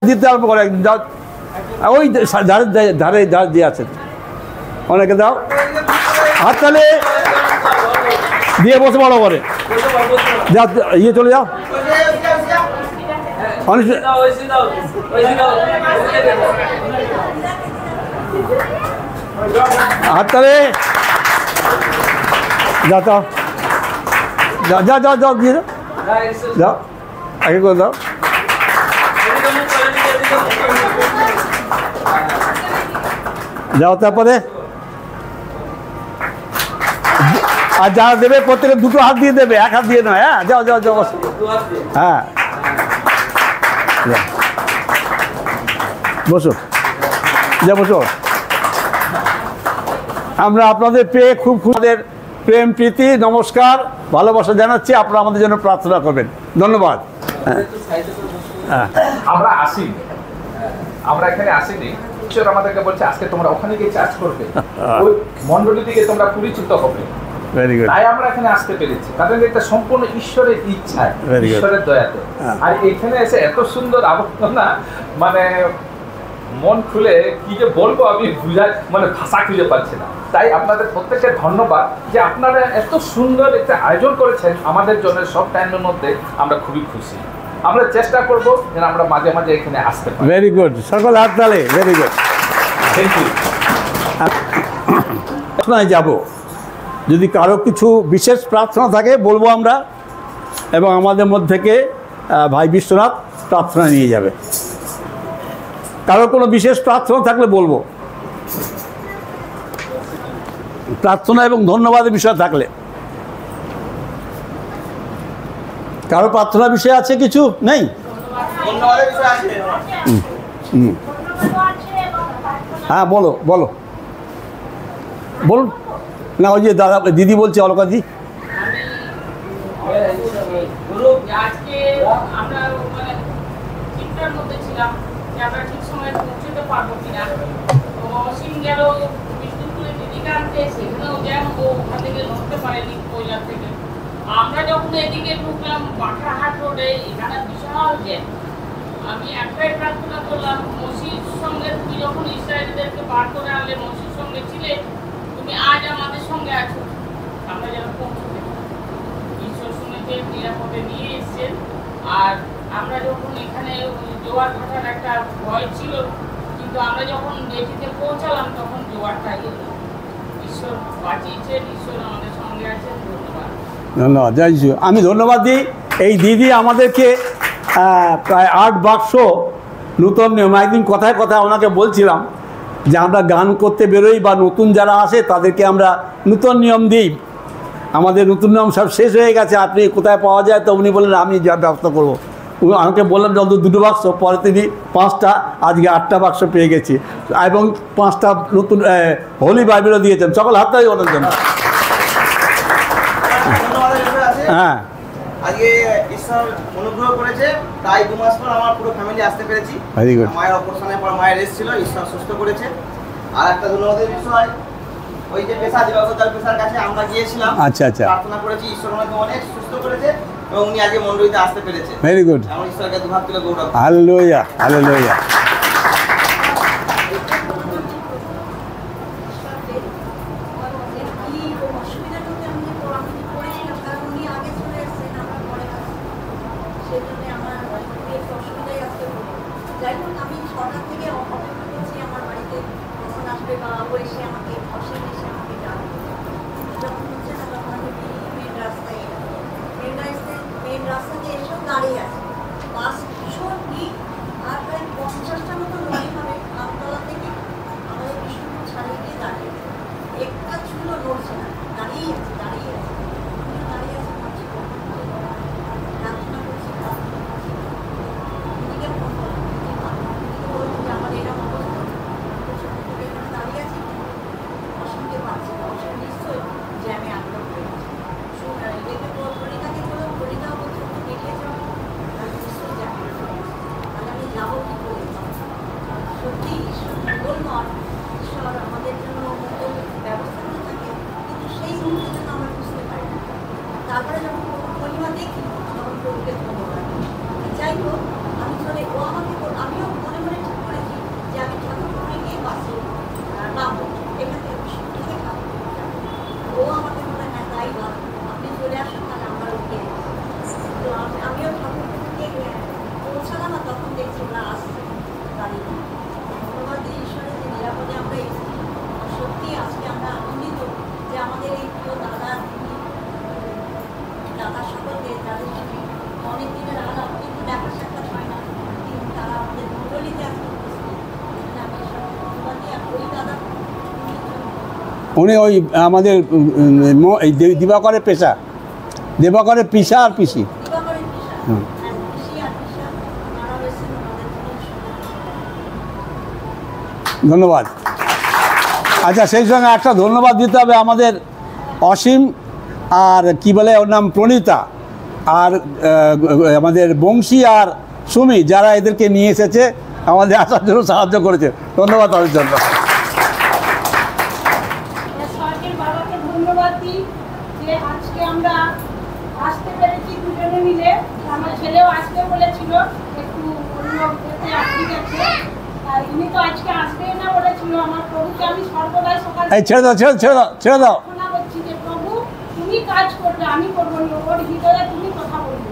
দিতে আরম্ভ করে ওই ধারে ধারে ধারে দিয়ে আছে অনেকে দাও হাততালি দিয়ে বসে বড় করে যা ইয়ে চলে যাও অনেক হাততালি যা তো যা যা যাও যাও দিয়ে যাও আগে করে দাও যাও তারপরে আর যারা দেবে প্রত্যেকে দুটো হাত দিয়ে দেবে এক হাত দিয়ে নয় হ্যাঁ যাও যাও যাও হ্যাঁ বসো যা বসো আমরা আপনাদের পেয়ে খুব আমাদের প্রেম প্রীতি নমস্কার ভালোবাসা জানাচ্ছি আপনারা আমাদের জন্য প্রার্থনা করবেন ধন্যবাদ আমরা আসিনি আমরা এখানে আসিনি ঈশ্বর আমাদেরকে বলছে আজকে তোমরা ওখানে গিয়ে চার্জ করবে ওই মণ্ডলী থেকে তোমরা পরিচিত হবে তাই আমরা এখানে আসতে পেরেছি কারণ এটা সম্পূর্ণ ঈশ্বরের ইচ্ছায় ঈশ্বরের দয়াতে আর এখানে এসে এত সুন্দর আবর্তনা মানে মন খুলে কি যে বলবো আমি মানে ভাষা খুঁজে পাচ্ছি না তাই আপনাদের প্রত্যেকের ধন্যবাদ যে আপনারা এত সুন্দর একটা আয়োজন করেছেন আমাদের জন্য সব টাইমের মধ্যে আমরা খুবই খুশি আমরা চেষ্টা করবো যেন আমরা মাঝে মাঝে এখানে আসতে পারি ভেরি গুড সকল হাত তালে ভেরি গুড থ্যাংক ইউ প্রার্থনায় যাব যদি কারো কিছু বিশেষ প্রার্থনা থাকে বলবো আমরা এবং আমাদের মধ্যে থেকে ভাই বিশ্বনাথ প্রার্থনা নিয়ে যাবে কারো কোনো বিশেষ প্রার্থনা থাকলে বলবো প্রার্থনা এবং ধন্যবাদের বিষয় থাকলে কারো প্রার্থনা বিষয় আছে কিছু নেই হ্যাঁ বলো বলো বলুন না ওই যে দাদা দিদি বলছে অলকাদি আমরা ঠিক সময় পৌঁছতে পারবো কিনা অসীম গেল বিষ্ণুপুরে দিদিকে আনতে সেখানেও যেন ও ওখান থেকে নড়তে পারেনি কৈলাস থেকে আমরা যখন এদিকে ঢুকলাম পাঠাহাট রোডে এখানে বিশাল জ্যাম আমি একটাই প্রার্থনা করলাম মসির সঙ্গে তুমি যখন ইসরায়েলদেরকে বার করে আনলে মসির সঙ্গে ছিলে তুমি আজ আমাদের সঙ্গে আছো আমরা যেন পৌঁছতে ঈশ্বর শুনেছে নিরাপদে নিয়ে এসছেন আর আমরা যখন এখানে জোয়ার ভাটার একটা ভয় ছিল কিন্তু আমরা যখন বেটিতে পৌঁছালাম তখন জোয়ারটা এলো ঈশ্বর বাঁচিয়েছেন ঈশ্বর আমাদের সঙ্গে আছেন ধন্যবাদ ধন্যবাদ জয় যিশু আমি ধন্যবাদ দিই এই দিদি আমাদেরকে প্রায় 8 বাক্স নূতন নিয়ম একদিন কথায় কথায় ওনাকে বলছিলাম যে আমরা গান করতে বেরোই বা নতুন যারা আসে তাদেরকে আমরা নূতন নিয়ম দিই আমাদের নতুন নিয়ম সব শেষ হয়ে গেছে আপনি কোথায় পাওয়া যায় তো উনি বললেন আমি যা ব্যবস্থা করবো আমাকে বললাম যত 2 বাক্স পরে তিনি 5টা আজকে 8টা বাক্স পেয়ে গেছি এবং 5টা নতুন হোলি বাইবেলও দিয়েছেন সকল হাততালি ওনার জন্য হ্যাঁ আজকে ঈশ্বর অনুগ্রহ করেছে তাই 2 মাস পর আমার পুরো ফ্যামিলি আসতে পেরেছি ভেরি গুড মায়ের অপারেশনের পর মায়ের রেস্ট ছিল ঈশ্বর সুস্থ করেছে আর একটা ধন্যবাদের বিষয় ওই যে পেশা দিবাগতার পেশার কাছে আমরা গিয়েছিলাম আচ্ছা আচ্ছা প্রার্থনা করেছি ঈশ্বর ওনাকে অনেক সুস্থ করেছে এবং উনি আজকে মণ্ডলীতে আসতে পেরেছে ভেরি গুড আমরা ঈশ্বরকে দুহাত তুলে গৌরব হালেলুয়া হালেলুয়া রাস্তাতে এসেও দাঁড়িয়ে আছে বাস ভীষণ ভিড় আর প্রায় 50টা মতো লরি হবে আমতলা থেকে আমাদের বিষ্ণুপুর ছাড়িয়ে গিয়ে দাঁড়িয়ে একটা চুলো নড়ছে না দাঁড়িয়েই আছে দাঁড়িয়ে আছে দাঁড়িয়ে আছে প্রার্থনা করছি দিদিকে ফোন করলাম দিদিকে বলছি যে আমার এরকম অবস্থা এখানে দাঁড়িয়ে আছি অসীমকে পাচ্ছি না অসীম নিশ্চয়ই যে আমি আগ্রহ করেছি এটাকে প্রণীতাকে বললাম প্রণীতাও বলছে বেরিয়ে যাবো আমি নিশ্চয়ই যাবো তাহলে আমি যাবো কি করে সত্যি ঈশ্বর মঙ্গলময় ঈশ্বর আমাদের জন্য মঙ্গল ব্যবস্থা করে থাকে কিন্তু সেই মুহূর্তের জন্য আমরা বুঝতে পারি না তারপরে যখন পরিবার দেখি তখন প্রভুকে ধন্যবাদ যাই হোক আমি আসলে ও আমাকে আমিও মনে মনে ঠিক করেছি যে আমি ঠাকুরপুরে গিয়ে বাসে নামবো, এখান থেকে শিফটে ঠাকুরপুরে যাবো। ও আমাকে বলে হ্যাঁ তাই ভালো, আপনি চলে আসুন, তাহলে আমরা ওকে তো আমিও ঠাকুরপুরে পৌঁছালাম, আর তখন দেখছি ওরা আসছে দাঁড়িয়ে। ধন্যবাদ দিই ঈশ্বরের যে নিরাপদে আমরা এসেছি। সত্যি আজকে আমরা আনন্দিত যে আমাদের এই প্রিয় দাদা দিদি, দাদা সকলকে যাদের সঙ্গে অনেক দিনের আলাপ কিন্তু দেখা সাক্ষাৎ হয় না, কিন্তু তারা আমাদের মণ্ডলীতে আজকে উপস্থিত। এখানে আমি ঈশ্বরকে ধন্যবাদ দিই। আর ওই দাদা উনি ওই আমাদের এই দিবাকরের পেশা, দিবাকরের পিসা আর পিসি। দিবাকরের পিসা, হুম। আর পিসি আর পিসা তারাও এসেছেন আমাদের জন্য। ধন্যবাদ। আচ্ছা, সেই সঙ্গে একটা ধন্যবাদ দিতে হবে আমাদের অসীম আর কি বলে ওর নাম প্রণীতা, আর আমাদের বংশী আর সুমি, যারা এদেরকে নিয়ে এসেছে আমাদের আসার জন্য সাহায্য করেছে। ধন্যবাদ তাদের জন্য। সরকার বাবাকে ধন্যবাদ দিই যে আজকে আমরা আসতে পেরেছি দুজনে মিলে। আমার ছেলেও আসবে বলেছিল, একটু অন্য এতে আটকে গেছে, আর উনি তো আজকে আসবেই না বলেছিল। আমার প্রভুকে আমি সর্বদাই সকালে এই ছেড়ে দাও, ছেড়ে দাও, ছেড়ে দাও। প্রার্থনা করছি যে প্রভু তুমি কাজ করবে, আমি করবো না, ওর হৃদয়ে তুমি কথা বলবে।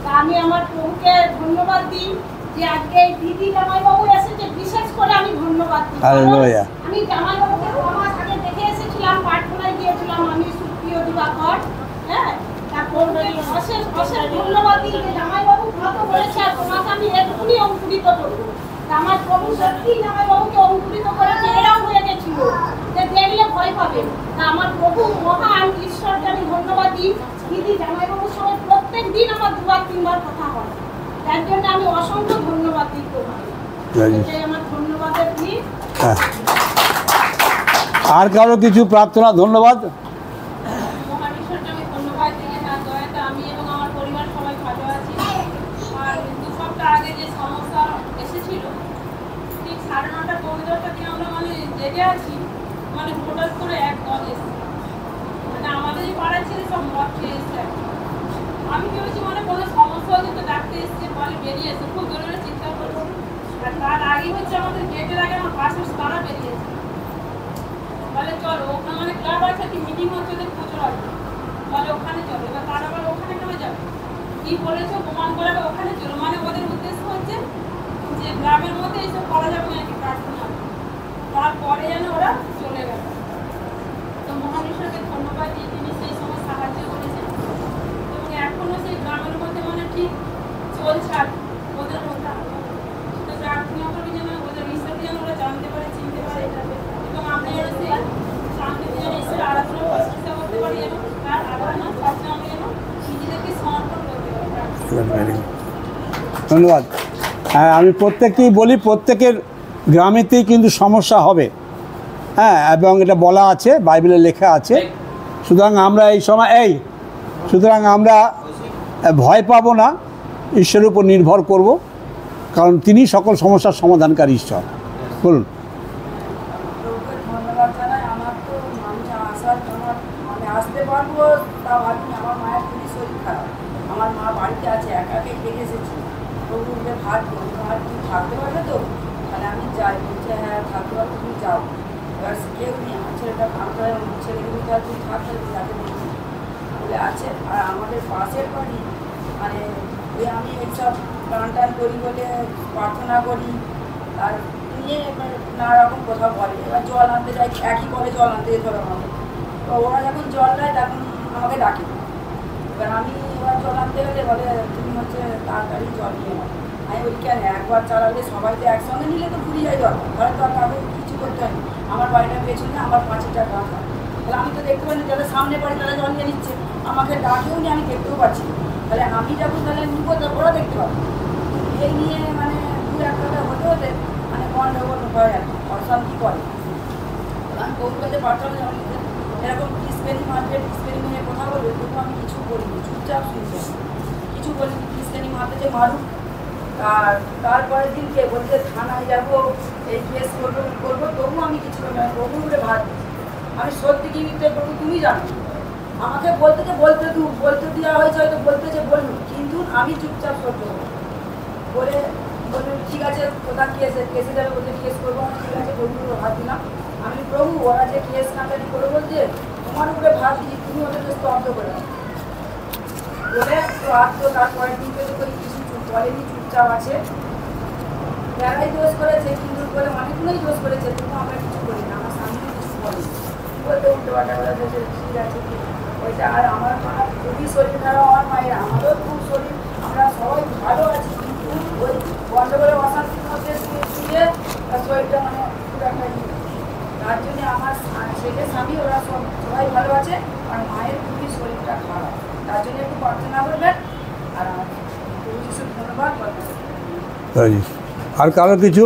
তা আমি আমার প্রভুকে ধন্যবাদ দিই যে আজকে এই দিদি জামাইবাবু এসেছে, বিশেষ করে আমি ধন্যবাদ দিই। হালেলুয়া। আমি জামাইবাবুকে 2 মাস আগে দেখে এসেছিলাম, প্রার্থনায় গিয়েছিলাম আমি, সুপ্রিয় দিবাকর। হ্যাঁ, তারপর অশেষ অশেষ ধন্যবাদ দিই যে জামাইবাবু কত বলেছে, আর তোমাকে আমি এক্ষুনি অঙ্কুরিত করবো। তা আমার প্রভু সত্যিই জামাইবাবুকে অঙ্কুরিত করেছে। এরাও হয়ে গেছিল যে দেখলে ভয় পাবে। তা আমার প্রভু মহান ঈশ্বরকে আমি ধন্যবাদ দিই। দিদি জামাইবাবুর সঙ্গে প্রত্যেক দিন আমার 2-3 বার কথা হয়, তার জন্য আমি অসংখ্য ধন্যবাদ দিই তোমাকে। এটাই আমার ধন্যবাদের দিন। হ্যাঁ। আর কারো কিছু প্রার্থনা? ধন্যবাদ। মহান ঈশ্বরকে আমি ধন্যবাদ দিই যে তার দয়াতে আমি এবং আমার পরিবার সবাই ভালো আছি। আর 2 সপ্তাহ আগে যে সমস্যা এসেছিল, ঠিক 9:30 পৌনে 10টার দিকে আমরা জেগে আছি, হঠাৎ করে এক দল এসেছে, আমাদের এই পাড়ার ছেলে সব মদ খেয়ে এসছে। আমি ভেবেছি কোনো সমস্যা হচ্ছে তো ডাকতে এসছে, বলে বেরিয়ে এসে খুব জোরে চিৎকার করছে। আর তার আগে হচ্ছে আমাদের গেটের আগে আমার পাশের তারা বেরিয়েছে, বলে চলো ওখানে ক্লাব আছে, কি মিটিং হচ্ছে, ওদের পুজো আছে, বলে ওখানে চলো। এবার তারা বলে ওখানে কেন যাবে, কি বলেছো প্রমাণ করাবে, ওখানে চলো। ওদের উদ্দেশ্য হচ্ছে যে গ্রামের মধ্যে এইসব করা যাবে না, কি প্রার্থনা। তারপরে যেন ওরা চলে গেল। তো মহান ঈশ্বরকে ধন্যবাদ দিয়ে তিনি সেই সময় সাহায্য করেছেন, এবং এখনো সেই গ্রামের মধ্যে ঠিক চলছে আর ওদের মধ্যে। তো প্রার্থনা করবে যেন ওদের ঈশ্বরকে যেন ওরা জানতে পারে, চিনতে পারে, এবং আমরা যেন সেই শান্তিতে যেন ঈশ্বরের আরাধনা প্রশংসা করতে পারি, এবং তার আরাধনা সবচেয়ে আমরা যেন নিজেদেরকে সমর্পণ করতে পারি। ধন্যবাদ। হ্যাঁ, আমি প্রত্যেককেই বলি, প্রত্যেকের গ্রামেতেই কিন্তু সমস্যা হবে। হ্যাঁ, এবং এটা বলা আছে, বাইবেলে লেখা আছে। সুতরাং আমরা সুতরাং আমরা ভয় পাবো না, ঈশ্বরের উপর নির্ভর করব, কারণ তিনি সকল সমস্যার সমাধানকারী ঈশ্বর। বলুন। প্রভুকে ধন্যবাদ জানাই। আমার তো আসার আসতে পারবো তা ভাবিনি। আমার মায়ের খুবই শরীর খারাপ, আমার মা বাড়িতে আছে, একাকেই দেখে এসেছি। প্রভুকে ভাত তুমি থাকতে পারবে তো, তাহলে আমি যাই। বলছে হ্যাঁ থাকতে পারবে, তুমি যাও। এবার কেউ নেই, আমার ছেলেটা ভাবতে হয়, ছেলেগুলো তার তুমি থাকতে তাকে দেখি বলে আছে। আর আমাদের পাশের বাড়ি ওই আমি এইসব টান করি বলে প্রার্থনা করি, তার নিয়ে নানা রকম কথা বলে। এবার জল আনতে যাই, একই কলে জল আনতে যেতে হবে আমাকে। তো ওরা যখন জল দেয় তখন আমাকে ডাকে। এবার আমি এবার জল আনতে গেলে বলে তুমি তাড়াতাড়ি জল নিয়ে নাও। আমি বলি কেন, একবার চালালে সবাই তো একসঙ্গে নিলে তো ঘুরে যায় জল, ঘরে তো আর কাউকে কিছু করতে হয়। আমার বাড়িটা পেছনে, আমার 5টা গাছ হয়, তাহলে আমি তো দেখতে পাইনি। যারা সামনে বাড়ি তারা জল নিয়ে নিচ্ছে, আমাকে ডাকেও নি, আমি দেখতেও পাচ্ছি। তাহলে আমি যখন তাহলে নিব, ওরা দেখতে পাবো। এই নিয়ে 2-1টা হতে হতে গন্ডগোল হয় আর কি, অশান্তি করে। আমি বউর কাছে প্রার্থনা জানি এরকম ক্রিসপেরি মারবে, ক্রিসপেরি মেয়ে কথা বলবে, তবু আমি কিছু করিনি, চুপচাপ শুনছি, কিছু বলিনি। ক্রিসপেরি মারতে যে মারুক। তারপরের দিনকে বলছে থানায় যাবো, এই কেস করবো, তবু আমি কিছু করি না। প্রভুর উপরে ভাত, আমি সত্যি কি মিথ্যে প্রভু তুমি জানো। আমাকে বলতে দেওয়া হয়েছে, হয়তো বলতে যে বলুন, কিন্তু আমি চুপচাপ সহ্য করবো। বলে বললো ঠিক আছে কোথা কেসে যাবে বলছে কেস করবো না, ঠিক আছে প্রভুর ভাত দিলাম। আমি প্রভু ওরা যে কেস নামটাটি করে বলছে তোমার উপরে ভাত দিচ্ছি, তুমি ওদেরকে স্তব্ধ করে দাও বলে তো আর তো তার পরের দিন থেকে করে কিছু বলেনি, চুপচাপ আছে। যারাই দোষ করেছে কিন্তু বলে অনেকগুলোই দোষ করেছে, তবু আমরা কিছু করি না, আমার সামনে কিছু বলি বলতে উল্টো পাল্টা বলে ঠিক আছে ওইটা। আর আমার মা খুবই শরীর খারাপ, আমার মায়ের আমারও খুব শরীর, আমরা সবাই ভালো আছি কিন্তু ওই গন্ডগোলের অশান্তির মধ্যে শুয়ে তার শরীরটা মানে খুব একটা তার জন্য আমার ছেলে স্বামী ওরা সবাই ভালো আছে, আর মায়ের খুবই শরীরটা খারাপ, তার জন্য একটু প্রার্থনা করবেন। আর প্রভু যিশুর ধন্যবাদ করবেন। আর কারো কিছু?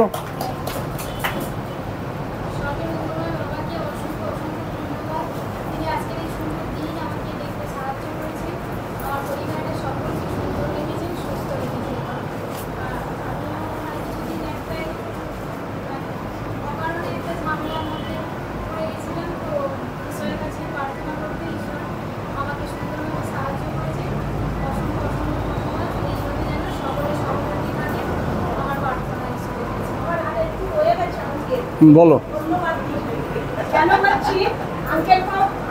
বলো। কেন বলছি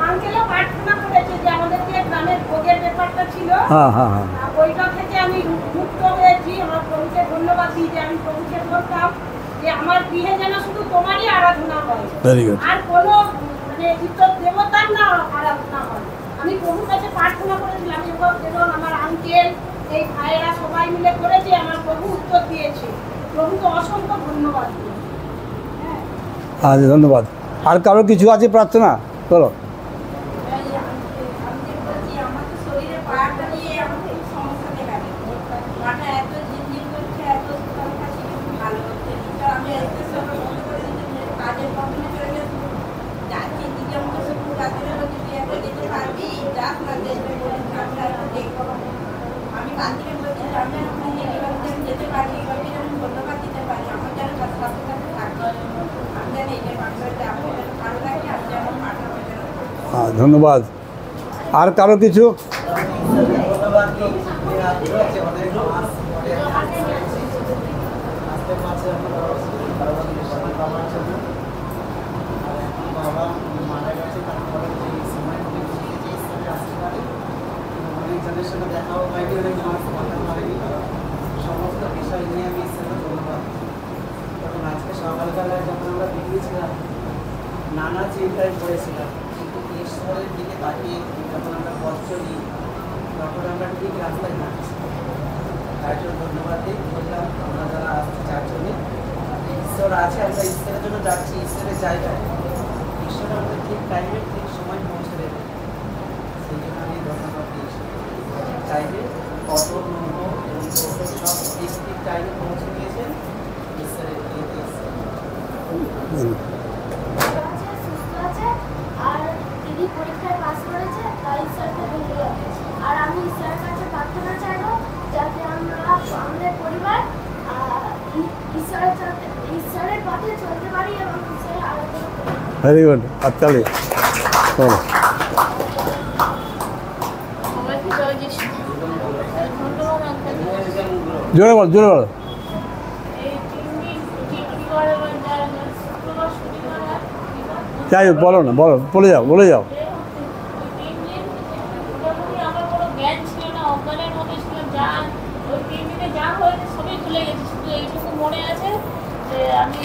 আঙ্কেলও প্রার্থনা করেছে যে আমাদের যে গ্রামের ভোগের ব্যাপারটা ছিল, ওইটা থেকে আমি মুক্ত হয়েছি। আমার প্রভুকে ধন্যবাদ দিই যে আমি প্রভুকে বলতাম যে আমার গৃহে যেন শুধু তোমারই আরাধনা হয়, আর কোনো মানে ইতর দেবতার না আরাধনা হয়। আমি প্রভুর কাছে প্রার্থনা করেছিলাম এবং আমার আঙ্কেল এই ভাইয়েরা সবাই মিলে করেছে, আমার প্রভু উত্তর দিয়েছে। প্রভুকে অসংখ্য ধন্যবাদ দিই। আচ্ছা, ধন্যবাদ। আর কারো কিছু আছে প্রার্থনা? বলো। আমি কালকে বলছি আমি যেতে পারি, ধন্যবাদ দিতে পারি, আমার যেন সাথে সাথে থাকবে। ধন্যবাদ। আর কারো কিছু? দেখাও হয়নি, অনেক মাস কথা হয়নি, সমস্ত বিষয় নিয়ে আমি ধন্যবাদ। তখন আজকে সকালবেলায় যখন আমরা বেরিয়েছিলাম নানা চিন্তায় পড়েছিলাম, কিন্তু ঈশ্বরের দিকে তাকিয়ে যখন আমরা পথ চলি তখন আমরা ঠিক রাস্তায় হাঁটছি। তার জন্য ধন্যবাদ দিই বললাম আমরা যারা আসছি চারজনে ঈশ্বর আছে, আমরা ঈশ্বরের জন্য যাচ্ছি, ঈশ্বরের জায়গায় ঈশ্বর আমাদের ঠিক টাইমে ঠিক সময় পৌঁছে দেবে। সেই জন্য আমি ধন্যবাদ দিই। চাইবে অটো নৌকো এবং টোটো সব ঠিক ঠিক টাইমে পৌঁছে দিয়েছেন ঈশ্বরের আর দিদি পরীক্ষায় পাস করেছে, তাই ঈশ্বরকে ধন্যবাদ। আর আমি ঈশ্বরের কাছে প্রার্থনা চাইবো যাতে আমরা আমাদের পরিবার ঈশ্বরের পথে চলতে পারি এবং ঈশ্বরের আরাধনা করি। Very good. আচ্ছালে চলো। জোরে বল, জোরে বল। যাই হোক, বলো না, বলো, বলে যাও, বলে যাও। আমার কোনো জ্ঞান ছিল না, অজ্ঞানের মধ্যে ছিল। যা ওই 3 দিনে যা হয়েছে সবই ভুলে গেছি, শুধু এইটুকু মনে আছে যে আমি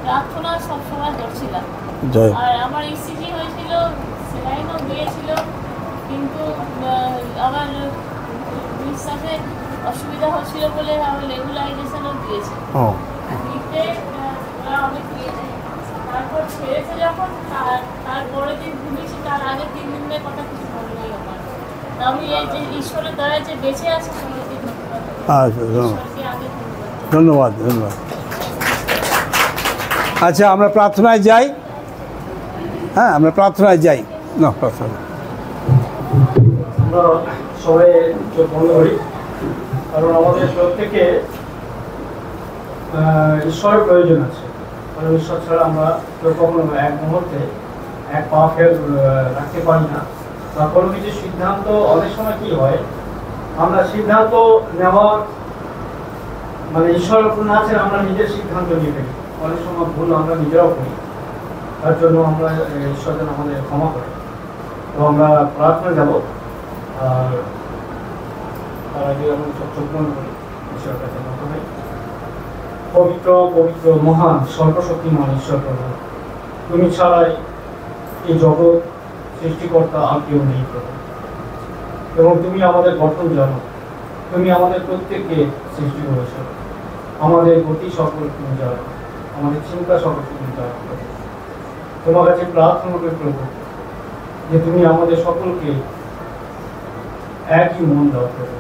প্রার্থনা সবসময় করছিলাম। আর আমার ইসিজি হয়েছিল, সেলাইনও দিয়েছিল, কিন্তু আমার বিশ্বাসে অসুবিধা হচ্ছিল বলে আমার লেগুলাইজেশনও দিয়েছে। দিতে ওরা অনেক দিয়েছে। তারপর ছেড়েছে যখন, তারপরের দিন ঘুমিয়েছি, তার আগে 3 দিনের কথা কিছু মনে নেই আমার। আমি এই যে ঈশ্বরের দ্বারা যে বেঁচে আছে সবাইকে ধন্যবাদ, ধন্যবাদ। আচ্ছা, আমরা প্রার্থনায় যাই। হ্যাঁ, আমরা প্রার্থনায় যাই। না, প্রার্থনা আমরা সবাই চোখ বন্ধ করি, কারণ আমাদের প্রত্যেকে ঈশ্বরের প্রয়োজন আছে। কারণ ঈশ্বর ছাড়া আমরা কেউ কখনো এক মুহূর্তে এক পা ফের রাখতে পারি না। বা কোনো কিছু সিদ্ধান্ত অনেক সময় কী হয়, আমরা সিদ্ধান্ত নেওয়ার মানে ঈশ্বরের উপর না ছেড়ে আমরা নিজের সিদ্ধান্ত নিয়ে ফেলি, অনেক সময় ভুল আমরা নিজেরাও করি। তার জন্য আমরা ঈশ্বর যেন আমাদের ক্ষমা করে। তো আমরা প্রার্থনা যাব, আর তার আগে আমরা চোখ বন্ধ করি, ঈশ্বরের কাছে মতো হয়। পবিত্র পবিত্র মহান সর্বশক্তিমান ঈশ্বর প্রভু, তুমি ছাড়াই এই জগৎ সৃষ্টিকর্তা আর কেউ নেই প্রভু, এবং তুমি আমাদের গঠন জানো, তুমি আমাদের প্রত্যেককে সৃষ্টি করেছ, আমাদের গতি সকল তুমি জানো, আমাদের চিন্তা সকল তুমি জানো। তোমার কাছে প্রার্থনা করি প্রভু যে তুমি আমাদের সকলকে একই মন দাও প্রভু।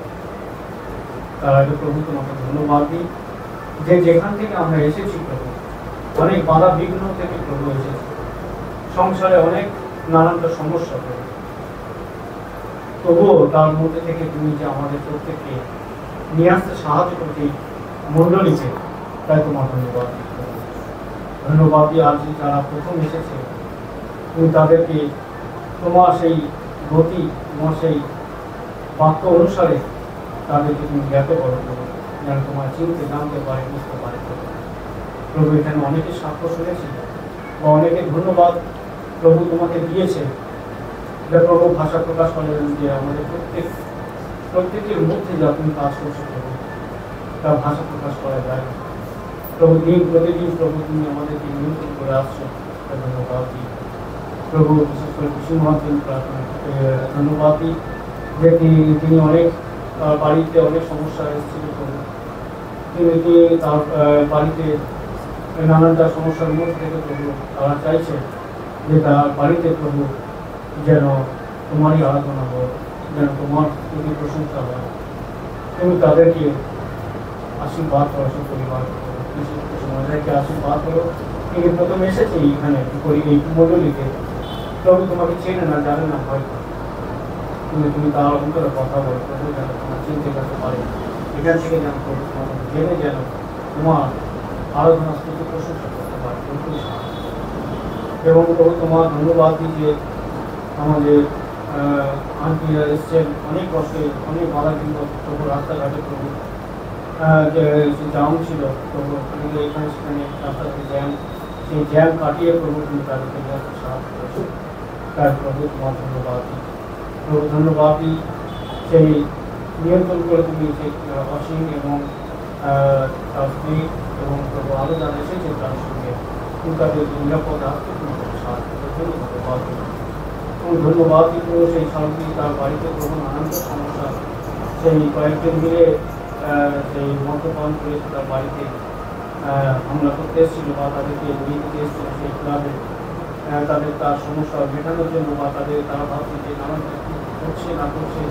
তার আগে প্রভু তোমাকে ধন্যবাদ দিই যে যেখান থেকে আমরা এসেছি প্রভু, অনেক বাধা বিঘ্ন থেকে প্রভু এসেছি, সংসারে অনেক নানানটা সমস্যা প্রভু, তবুও তার মধ্যে থেকে তুমি যে আমাদের প্রত্যেককে নিয়ে আসতে সাহায্য করতে মণ্ডলীকে, তাই তোমার ধন্যবাদ দিই। ধন্যবাদ দিই আজ যারা প্রথম এসেছে, তুমি তাদেরকে তোমার সেই গতি, তোমার সেই বাক্য অনুসারে তাদেরকে তুমি জ্ঞাত করো প্রভু, যেন তোমার চিনতে জানতে পারে, বুঝতে পারে প্রভু। এখানে অনেকে সাক্ষ্য শুনেছি বা অনেকে ধন্যবাদ প্রভু তোমাকে দিয়েছে, যে প্রভু ভাষা প্রকাশ করেন যে আমাদের প্রত্যেকের মধ্যে যা তুমি কাজ করছো প্রভু, তা ভাষা প্রকাশ করা যায় না প্রভু। দিন প্রতিদিন প্রভু তুমি আমাদেরকে নিয়ন্ত্রণ করে আসছো, ধন্যবাদ দিই প্রভু। বিশেষ করে কৃষি মহাজন প্রার্থনা ধন্যবাদ দিই যে তিনি অনেক বাড়িতে অনেক সমস্যা এসেছিল প্রভু, তিনি তার বাড়িতে নানানটা সমস্যার মধ্যে থেকে প্রভু তারা চাইছে যে তার বাড়িতে প্রভু যেন তোমারই আরাধনা হয়, যেন তোমার প্রতি প্রশংসা হয়। তুমি তাদেরকে আশীর্বাদ করো, পরিবার আমাদেরকে আশীর্বাদ করো। তিনি প্রথমে এসেছে এইখানে এই মণ্ডলীতে প্রভু, তোমাকে চেনে না, জানে না, ভয় করে, তুমি তার অন্তরে কথা বলো প্রভু, যেন তোমার চিনতে করতে পারে, এখান থেকে যেন প্রভু জেনে যেন তোমার আরাধনা স্তুতি প্রশংসা করতে পারে। এবং প্রভু তোমার ধন্যবাদ দিই যে আমাদের আন্টিরা এসছেন অনেক কষ্টে, অনেক বাধা কিন্তু প্রভু রাস্তাঘাটে প্রভু যে জ্যাম ছিল প্রভু, এখানে সেখানে রাস্তাতে জ্যাম, সেই জ্যাম কাটিয়ে প্রভু তুমি তাদেরকে সাহায্য করেছো, তার প্রভু তোমার ধন্যবাদ দিই প্রভু। ধন্যবাদ দিই সেই নিয়ন্ত্রণ করে তুমি সেই অসীম এবং তার স্ত্রী এবং প্রভু আরও যারা এসেছে তার সঙ্গে তুমি তাদের নিরাপদ আসতে তুমি সাহায্য করেছো, ধন্যবাদ দিই। এবং ধন্যবাদ দিই প্রভু সেই সামগ্রী তার বাড়িতে প্রভু নানান সমস্যা, সেই কয়েকজন মিলে সেই মদ্যপান করে তার বাড়িতে হামলা করতে এসেছিল বা তাদেরকে নিয়ে যেতে এসেছিল সেই ক্লাবে, তাদের তার সমস্যা মেটানোর জন্য বা তারা ভাবছে যে নানান করছে না করছে,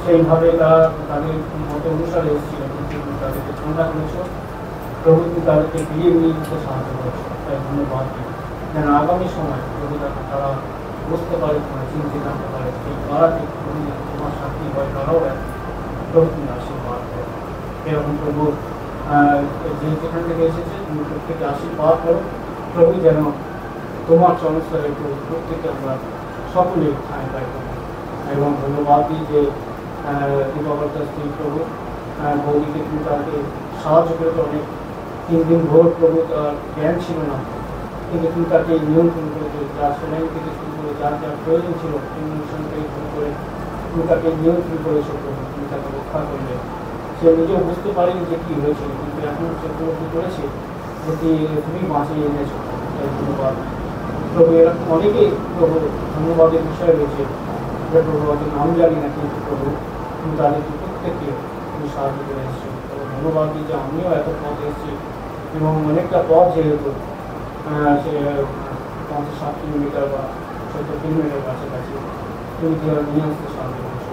সেইভাবে তারা তাদের মত অনুসারে এসেছিল, কিন্তু তাদেরকে ঠান্ডা করেছ প্রভু, তুমি তাদেরকে বিয়ে নিয়ে যেতে সাহায্য করেছো, তাই ধন্যবাদ দিই। যেন আগামী সময় প্রভু তারা বুঝতে পারে, তোমার চিনতে জানতে পারে, সেই পাড়াতে তোমার সাক্ষী হয়, তারাও প্রভু তুমি আশীর্বাদ করো। এরকম প্রভু যে যেখান থেকে এসেছে তুমি প্রত্যেকে আশীর্বাদ করো প্রভু, যেন তোমার চমৎকারে প্রত্যেকে আমরা সকলে ঠাঁই পাই। এবং ধন্যবাদ দিই যে দীপাবলির স্ত্রী প্রভু বৌদিকে তুমি তাকে সাহায্য করেছো অনেক, 3 দিন ভোর প্রভু তার জ্ঞান ছিল না, কিন্তু তুমি তাকে নিয়ন্ত্রণ করেছো, যার সেলাই থেকে শুরু করে যার যার প্রয়োজন ছিল ইনভেশন থেকে শুরু করে তুমি তাকে নিয়ন্ত্রণ করেছো প্রভু, তুমি তাকে রক্ষা করলে। সে নিজেও বুঝতে পারেনি যে কী হয়েছিল, কিন্তু এখন সে উপলব্ধি করেছে যে তুমি বাঁচিয়ে এনেছো, তাই ধন্যবাদ প্রভু। এরকম অনেকেই প্রভু ধন্যবাদের বিষয় রয়েছে যে প্রভু হয়তো নাম জানি না, কিন্তু প্রভু তুমি তাদেরকে প্রত্যেককে তুমি সাহায্য করে এসেছো। তবে ধন্যবাদ দিই যে আমিও এত পথ এসেছি এবং অনেকটা পথ যেহেতু সে 50-60 কিলোমিটার বা 70 কিলোমিটার কাছাকাছি তুমি নিয়ে আসতে সাহায্য করেছো,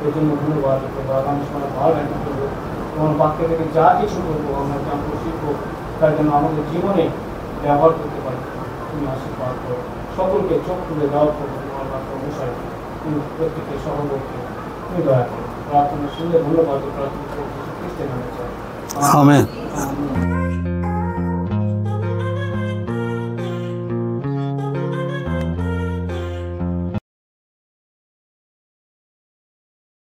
এই জন্য ধন্যবাদ করবো। আগামী সময় ভালো একটা করবো, তোমার বাক্য থেকে যা কিছু করবো আমরা জানবো শিখবো, তার জন্য আমাদের জীবনে ব্যবহার করতে পারি, তুমি আশীর্বাদ করো। সকলকে চোখ খুলে দাও করবো তোমার বাক্য অনুসারে, তুমি প্রত্যেকে সহবর্তী তুমি দয়া করো। প্রার্থনা শুনলে ধন্যবাদ প্রার্থনা করবো খ্রিস্টের নামে চাই। আমেন।